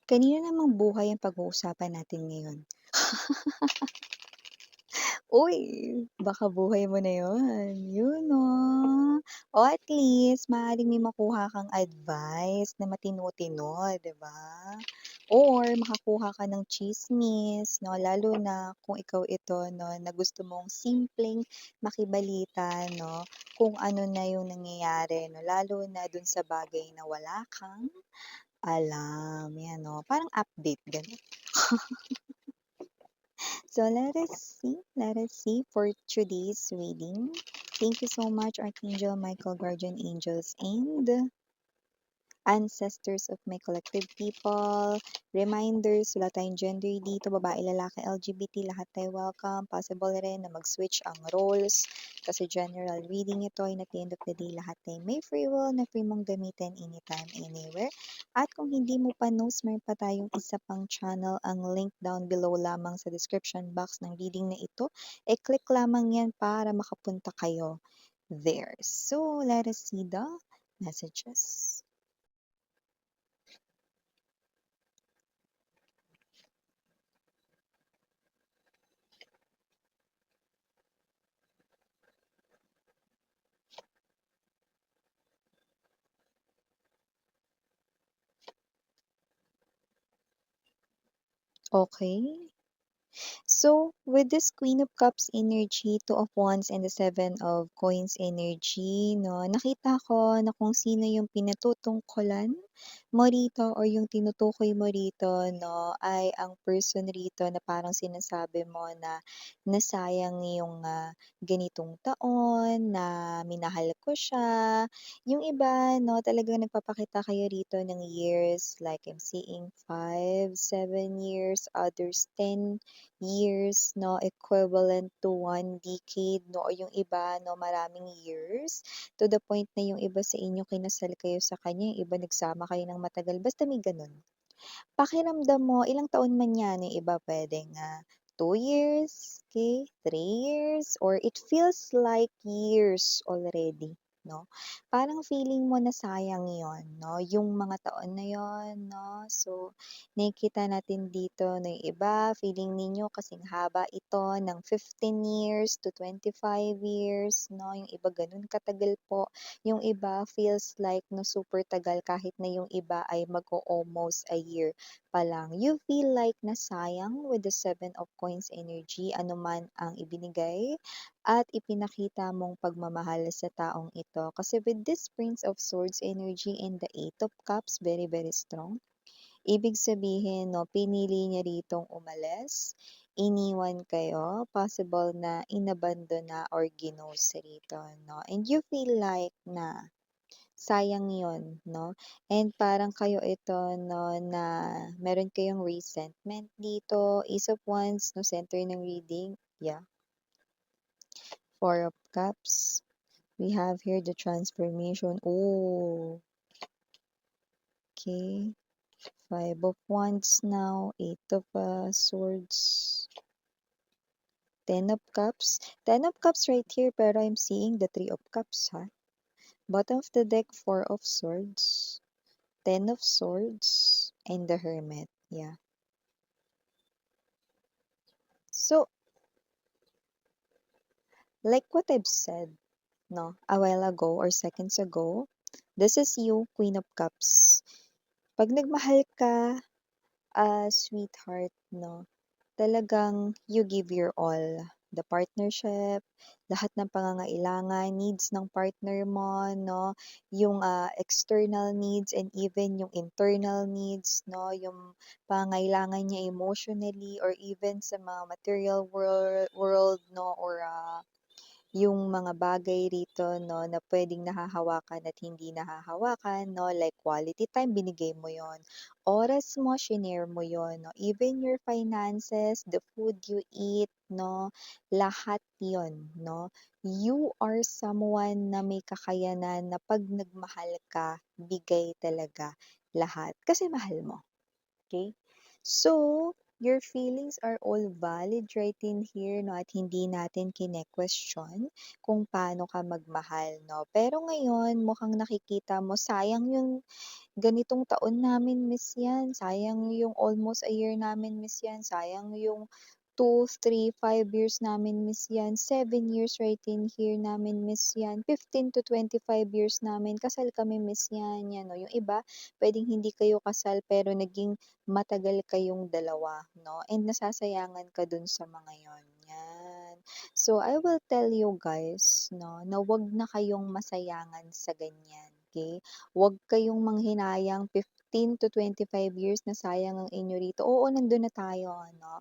Kanino namang buhay ang pag-uusapan natin ngayon? Uy, baka buhay mo na yun, yun 'no. O at least maaaring may makuha kang advice na matino-tino, 'di ba? Or makakuha ka ng tsismis 'no, lalo na kung ikaw ito 'no, na gusto mong simpleng makibalita 'no, kung ano na yung nangyayari 'no, lalo na dun sa bagay na wala kang alam, 'yan 'no, parang update gano'n. So let us see for today's reading. Thank you so much, Archangel Michael, Guardian Angels, and ancestors of my collective people. Reminders, wala tayong gender dito, babae, lalaki, LGBT, lahat tayo welcome. Possible rin na mag-switch ang roles kasi general reading ito and at the end of the day, lahat tayo may free will na free mong gamitin anytime, anywhere. At kung hindi mo pa knows, meron pa tayong isa pang channel, ang link down below lamang sa description box ng reading na ito. E-click lamang yan para makapunta kayo there. So, let us see the messages. Okay. So, with this Queen of Cups energy, Two of Wands, and the Seven of Coins energy, no, nakita ko na kung sino yung pinatutungkulan mo rito or yung tinutukoy mo rito, no, ay ang person rito na parang sinasabi mo na nasayang yung ganitong taon, na minahal ko siya. Yung iba, no, talagang nagpapakita kayo rito ng years, like I'm seeing 5, 7 years, others 10 years 'no, equivalent to 1 decade 'no, o yung iba 'no, maraming years, to the point na yung iba sa inyo kinasal kayo sa kanya, yung iba nagsama kayo ng matagal, basta may gano'n. Pakiramdam mo ilang taon man 'yan, yung iba puwedeng 2 years, okay, 3 years, or it feels like years already 'no. Parang feeling mo na sayang 'yon 'no, yung mga taon na 'yon 'no. So, nakikita natin dito na yung iba feeling ninyo kasing haba ito ng 15 years to 25 years 'no, yung iba gano'n katagal po. Yung iba feels like na super tagal kahit na yung iba ay mag-o-almost a year pa lang. You feel like nasayang with the Seven of Coins energy, ano man ang ibinigay at ipinakita mong pagmamahal sa taong ito. Kasi with this Prince of Swords energy and the Eight of Cups, very, very strong. Ibig sabihin, no, pinili niya ritong umalis, iniwan kayo, possible na inabandon na or ginost rito, no? And you feel like na sayang yon 'no, and parang kayo ito 'no, na meron kayong resentment dito, Ace of Wands 'no, center ng reading, yeah, Four of Cups. We have here the transformation, oh, okay, Five of Wands now, Eight of Swords, Ten of Cups. Ten of Cups right here, pero I'm seeing the Three of Cups, ha? Bottom of the deck, Four of Swords, Ten of Swords, and the Hermit. Yeah. So, like what I've said, no, a while ago or seconds ago, this is you, Queen of Cups. Pag nagmahal ka, sweetheart, no, talagang you give your all. The partnership, lahat ng pangangailangan, needs ng partner mo, no, yung external needs and even yung internal needs, no, yung pangangailangan niya emotionally or even sa mga material world, no, or yung mga bagay rito 'no, na puwedeng nahahawakan at hindi nahahawakan 'no, like quality time binigay mo 'yon, oras mo shinare mo 'yon 'no, even your finances, the food you eat 'no, lahat 'yon 'no. You are someone na may kakayanan na 'pag nagmahal ka, bigay talaga lahat kasi mahal mo, okay. So, your feelings are all valid right in here 'no, at hindi natin kine-question kung paano ka magmahal 'no. Pero ngayon mukhang nakikita mo sayang yung ganitong taon namin miss 'yan, sayang yung almost a year namin miss 'yan, sayang yung 2, 3, 5 years namin miss 'yan, 7 years right in here namin miss 'yan, 15 to 25 years namin kasal kami miss 'yan, 'yan 'no. Yung iba puwedeng hindi kayo kasal pero naging matagal kayong dalawa 'no, and nasasayangan ka dun sa mga yon 'yan. So, I will tell you guys 'no, na 'wag na kayong masayangan sa ganyan, okey? Huwag kayong manghinayang 15 to 25 years na sayang ang inyo rito. Oo, nandun na tayo 'no.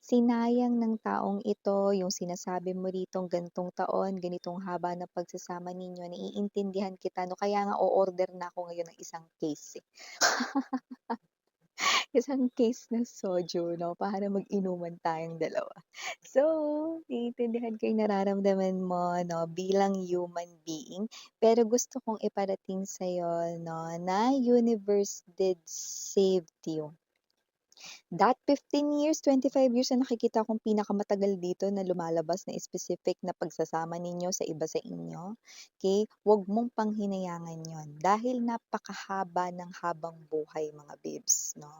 Sinayang ng taong ito yung sinasabi mo ritong ganitong taon, ganitong haba ng pagsasama ninyo, naiintindihan kita 'no, kaya nga o-order na ako ngayon ng isang case, eh. Isang case ng soju 'no, para mag-inuman tayong dalawa. So, naiintindihan ko yung nararamdaman mo 'no, bilang human being. Pero gusto kong iparating sa'yo 'no, na universe did saved you. That 15 years, 25 years na nakikita kong pinakamatagal dito na lumalabas na specific na pagsasama ninyo sa iba sa inyo, okay? 'Wag mong panghinayangan 'yon dahil napakahaba ng habang buhay mga babes 'no.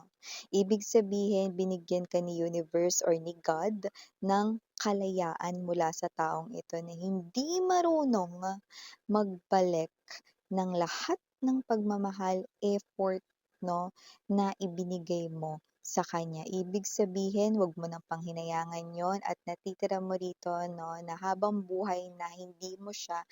Ibig sabihin binigyan ka ni universe or ni God ng kalayaan mula sa taong ito na hindi marunong magbalik ng lahat ng pagmamahal, effort 'no, na ibinigay mo sa kanya. Ibig sabihin, wag mo ng panghinayangan yon at natitira mo rito 'no, na habang buhay na hindi mo siya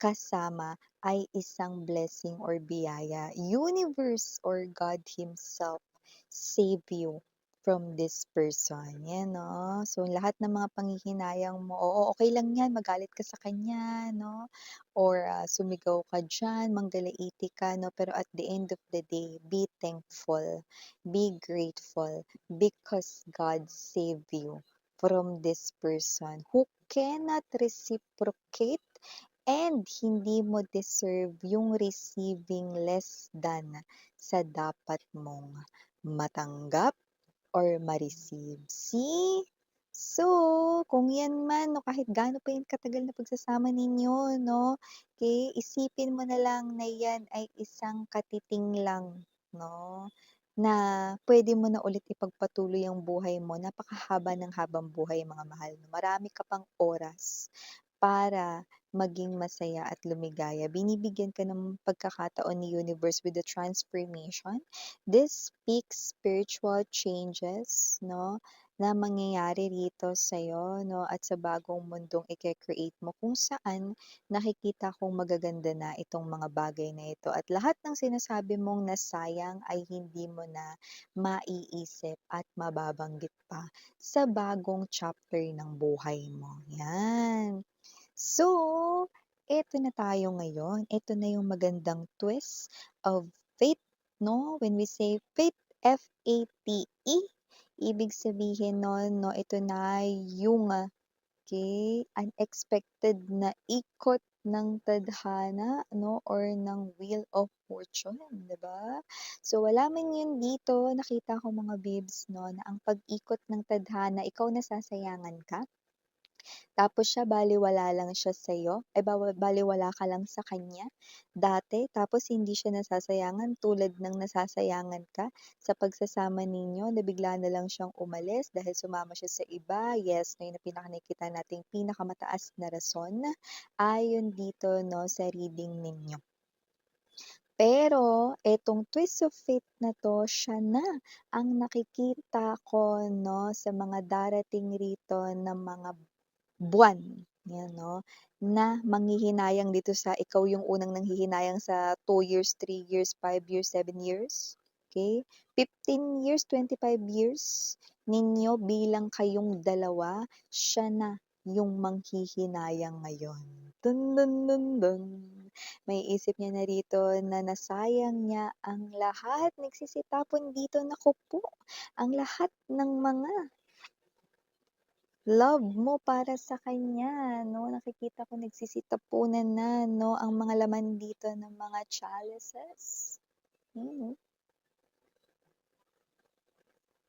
kasama ay isang blessing or biyaya. Universe or God himself save you from this person, 'yan 'no. So, lahat ng mga panghihinayang mo, oo, okey lang 'yan magalit ka sa kanya 'no, or, sumigaw ka diyan, manggalaiti ka 'no, pero at the end of the day, be thankful. Be grateful because God saved you from this person who cannot reciprocate and hindi mo deserve yung receiving less than sa dapat mong matanggap or ma-receive. See? So, kung yan man 'no, kahit gaano pa yung katagal na pagsasama ninyo 'no, okey, isipin mo na lang na yan ay isang katiting lang 'no, na puwede mo na ulit ipagpatuloy ang buhay mo. Napakahaba ng habang buhay mga mahal. Marami ka pang oras para maging masaya at lumigaya. Binibigyan ka ng pagkakataon ni universe with the transformation. This speaks spiritual changes 'no, na mangyayari rito sa'yo 'no, at sa bagong mundong ike-create mo kung saan nakikita kong magaganda na itong mga bagay na ito at lahat ng sinasabi mong nasayang ay hindi mo na maiisip at mababanggit pa sa bagong chapter ng buhay mo, 'yan. So, eto na tayo ngayon. Eto na yung magandang twist of fate, 'no? When we say fate, F-A-T-E, ibig sabihin nun 'no, ito na yung, unexpected na ikot ng tadhana 'no, or ng wheel of fortune, 'di ba? So, wala man yun dito, nakita ko mga babes 'no, na ang pag-ikot ng tadhana, ikaw nasasayangan ka. Tapos siya balewala lang siya sa'yo, ay balewala ka lang sa kanya dati, tapos hindi siya nasasayangan tulad ng nasasayangan ka sa pagsasama ninyo na bigla na lang siyang umalis dahil sumama siya sa iba. Yes, na yun ang nakikita nating pinakamataas na rason ayon dito 'no, sa reading ninyo. Pero etong twist of fate na 'to, siya na ang nakikita ko 'no, sa mga darating rito na mga buwan, 'yan 'no, na manghihinayang dito sa ikaw yung unang nanghihinayang sa 2 years, 3 years, 5 years, 7 years, okey? 15 years, 25 years ninyo bilang kayong dalawa, siya na yung manghihinayang ngayon. Dun, dun, dun, dun. Maiisip niya na rito na nasayang niya ang lahat, nagsisitapon dito, naku po, ang lahat ng mga love mo para sa kanya 'no, nakikita ko nagsisitapunan na 'no, ang mga laman dito ng mga chalices. Mm.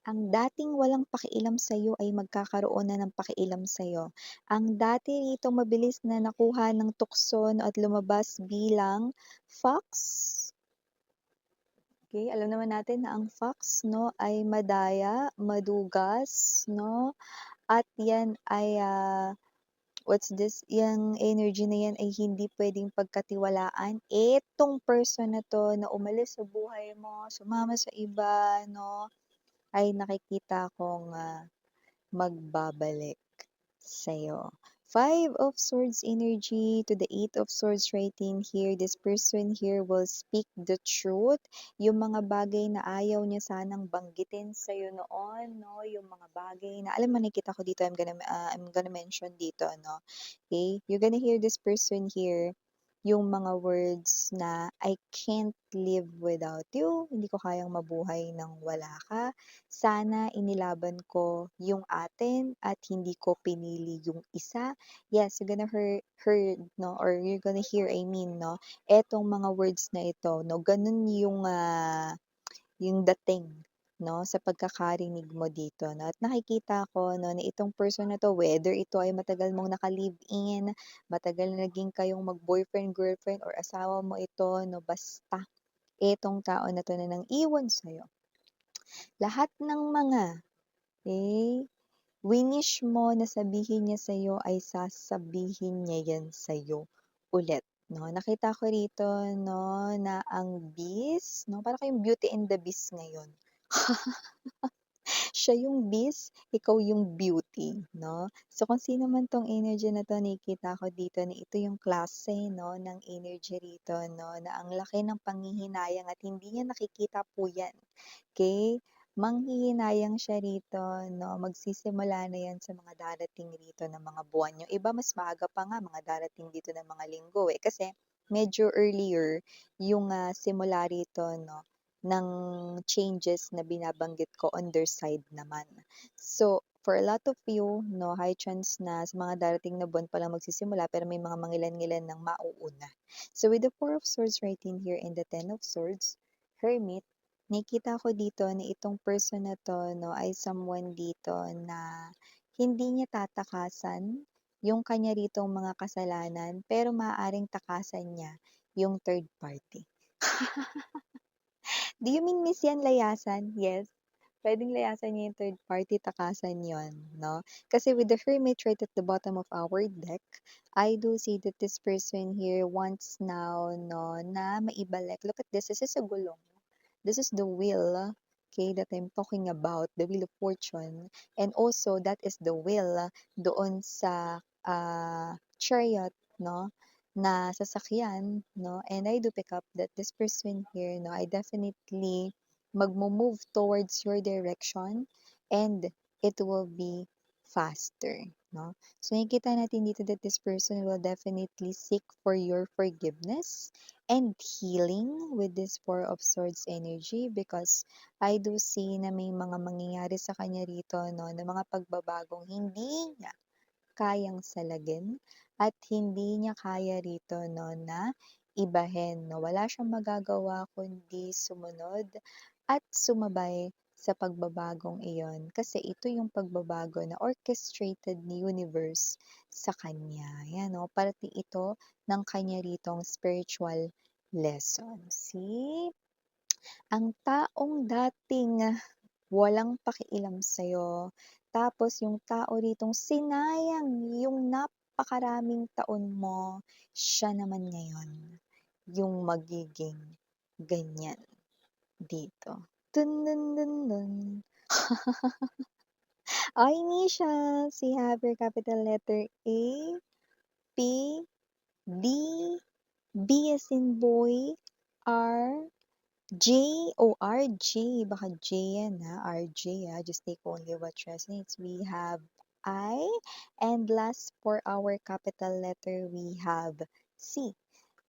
Ang dating walang pakialam sa'yo ay magkakaroon na ng pakialam sa'yo. Ang dati ritong mabilis na nakuha ng tukso at lumabas bilang fox. Okay, alam naman natin na ang fox 'no, ay madaya, madugas 'no, at 'yan ay, what's this, yang energy na 'yan ay hindi puwedeng pagkatiwalaan. Etong person na 'to na umalis sa buhay mo, sumama sa iba 'no, ay nakikita kong, magbabalik sa'yo. Five of Swords energy to the Eight of Swords right in here. This person here will speak the truth. Yung mga bagay na ayaw niya sanang banggitin sa'yo noon, no? Yung mga bagay na, alam mo, nakita ko dito, I'm gonna mention dito, no? Okay? You're gonna hear this person here yung mga words na, "I can't live without you, hindi ko kayang mabuhay ng wala ka. Sana inilaban ko yung atin at hindi ko pinili yung isa." Yes, you're gonna heard 'no, or you're gonna hear, I mean 'no, etong mga words na ito 'no, ganun yung dating 'no, sa pagkakarinig mo dito 'no, at nakikita ko 'no, na itong person na 'to, whether ito ay matagal mong naka-live-in, matagal na naging kayong mag-boyfriend, girlfriend or asawa mo ito 'no, basta itong tao na 'to na nang-iwan sa'yo, lahat ng mga, eh, winish mo na sabihin niya sa'yo ay sasabihin niya yan sa'yo ulit 'no. Nakita ko rito 'no, na ang Beast 'no, para kayong Beauty and the Beast ngayon. Siya yung Beast, ikaw yung Beauty 'no. So, kung sino man 'tong energy na 'to, nakikita ko dito na ito yung klase 'no, ng energy rito 'no, na ang laki ng panghihinayang at hindi niya nakikita po yan, okey? Manghihinayang siya rito 'no, magsisimula na yan sa mga darating rito na mga buwan. Yung iba mas maaga pa nga, mga darating dito na mga linggo, eh, kasi medyo earlier yung, simula rito 'no, ng changes na binabanggit ko on their side naman. So, for a lot of you 'no, high chance na sa mga darating na buwan pa lang magsisimula, pero may mga mangilan-ngilan ng mauuna. So, with the Four of Swords right in here and the Ten of Swords, Hermit, nakikita ko dito na itong person na 'to 'no, ay someone dito na hindi niya tatakasan yung kanya ritong mga kasalanan, pero maaaring takasan niya yung third party. Do you mean miss yan layasan? Yes. Puwedeng layasan niya yung third party, takasan yon 'no? Kasi with the Hermit right at the bottom of our deck, I do see that this person here wants now 'no, na maibalik. Look at this is a gulong. This is the wheel, okay, that I'm talking about, the Wheel of Fortune. And also that is the wheel doon sa, chariot 'no, na sasakyan 'no, and I do pick up that this person here 'no, I definitely magmo-move towards your direction and it will be faster 'no. So nakikita natin dito that this person will definitely seek for your forgiveness and healing with this Four of Swords energy, because I do see na may mga mangyayari sa kanya rito 'no, na mga pagbabagong hindi niya kayang salagin at hindi niya kaya rito 'no, na ibahin 'no. Wala siyang magagawa kundi sumunod at sumabay sa pagbabagong iyon, kasi ito yung pagbabago na orchestrated ni universe sa kanya. 'Yan 'no, parte ito ng kanya ritong spiritual lesson. See? Ang taong dating walang pakialam sa'yo, tapos yung tao ritong sinayang yung napakaraming taon mo, siya naman ngayon yung magiging ganyan dito. Dun dun dun dun. Ay, initials, we have your capital letter A, P, D, B as in boy, R, J, oh, RJ, baka J yan ha, RJ ha, just take only what resonates. We have I, and last for our capital letter, we have C.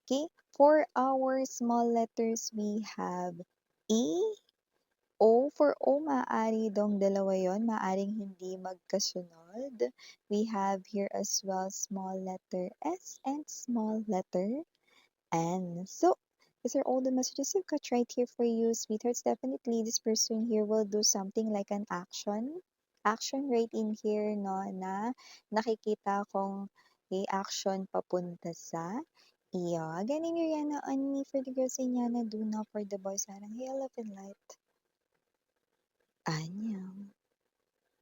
Okay, for our small letters, we have E, O. For O, maaari dong dalawa yon, maaaring hindi magkasunod. We have here as well small letter S and small letter N. So, These are all the messages I've got right here for you, sweethearts. Definitely, this person here will do something like an action. Action right in here, no, na nakikita kong a action papunta sa iyo. Again, in your Yana on me for the girls in Yana, do not for the boys. Sarang, hey, love and light.